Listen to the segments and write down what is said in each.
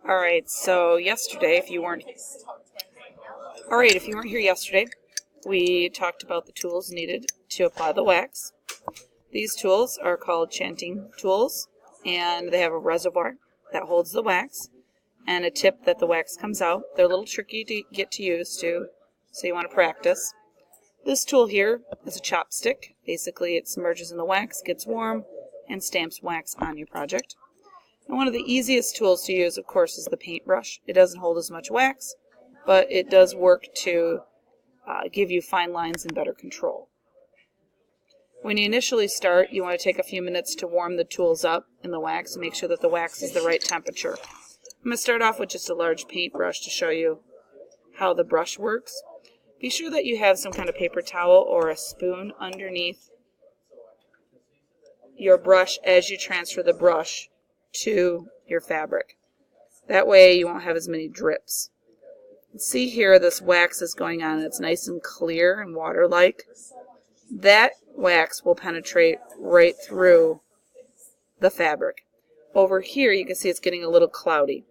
Alright, so yesterday, if you weren't here yesterday, we talked about the tools needed to apply the wax. These tools are called chanting tools, and they have a reservoir that holds the wax and a tip that the wax comes out. They're a little tricky to get to use too, so you want to practice. This tool here is a chopstick. Basically, it submerges in the wax, gets warm, and stamps wax on your project. And one of the easiest tools to use, of course, is the paintbrush. It doesn't hold as much wax, but it does work to give you fine lines and better control. When you initially start, you want to take a few minutes to warm the tools up in the wax and make sure that the wax is the right temperature. I'm going to start off with just a large paintbrush to show you how the brush works. Be sure that you have some kind of paper towel or a spoon underneath your brush as you transfer the brush to your fabric. That way you won't have as many drips. See here, this wax is going on. It's nice and clear and water-like. That wax will penetrate right through the fabric. Over here you can see it's getting a little cloudy.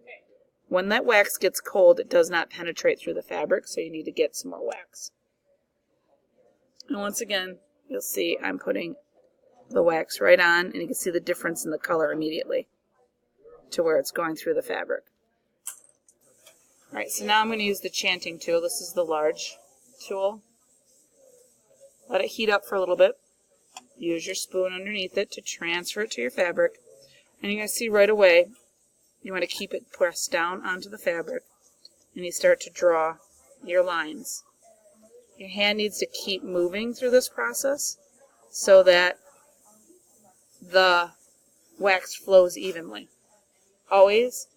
When that wax gets cold, it does not penetrate through the fabric, so you need to get some more wax. And once again, you'll see I'm putting the wax right on, and you can see the difference in the color immediately to where it's going through the fabric. Alright, so now I'm going to use the chanting tool. This is the large tool. Let it heat up for a little bit. Use your spoon underneath it to transfer it to your fabric. And you're going to see right away, you want to keep it pressed down onto the fabric, and you start to draw your lines. Your hand needs to keep moving through this process so that the wax flows evenly. Always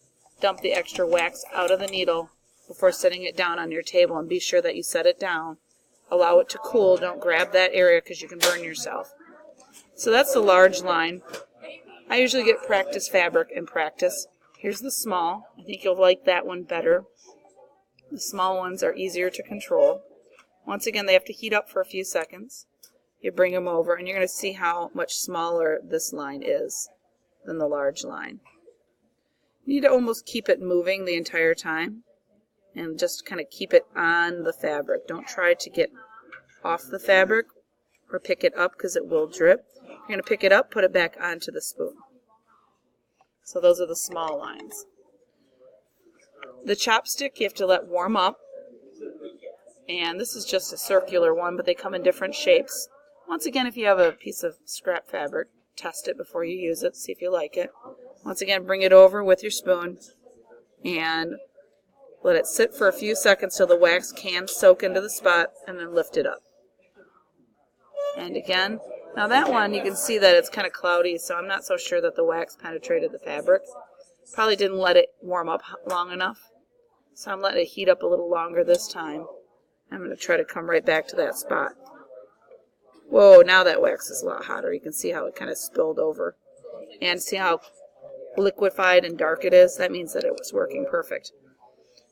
dump the extra wax out of the needle before setting it down on your table, and be sure that you set it down. Allow it to cool. Don't grab that area because you can burn yourself. So that's the large line. I usually get practice fabric and practice. Here's the small. I think you'll like that one better. The small ones are easier to control. Once again, they have to heat up for a few seconds. You bring them over, and you're going to see how much smaller this line is than the large line. You need to almost keep it moving the entire time and just kind of keep it on the fabric. Don't try to get off the fabric or pick it up because it will drip. You're going to pick it up, put it back onto the spoon. So those are the small lines. The chopstick you have to let warm up. And this is just a circular one, but they come in different shapes. Once again, if you have a piece of scrap fabric, test it before you use it, see if you like it. Once again, bring it over with your spoon and let it sit for a few seconds so the wax can soak into the spot, and then lift it up. And again, now that one you can see that it's kind of cloudy, so I'm not so sure that the wax penetrated the fabric. Probably didn't let it warm up long enough, so I'm letting it heat up a little longer this time. I'm going to try to come right back to that spot. Whoa, now that wax is a lot hotter. You can see how it kind of spilled over. And see how liquefied and dark it is? That means that it was working perfect.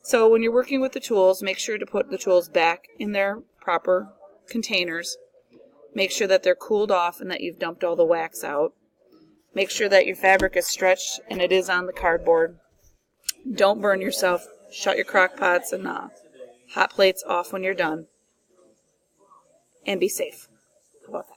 So when you're working with the tools, make sure to put the tools back in their proper containers. Make sure that they're cooled off and that you've dumped all the wax out. Make sure that your fabric is stretched and it is on the cardboard. Don't burn yourself. Shut your crock pots and hot plates off when you're done. And be safe. How about that?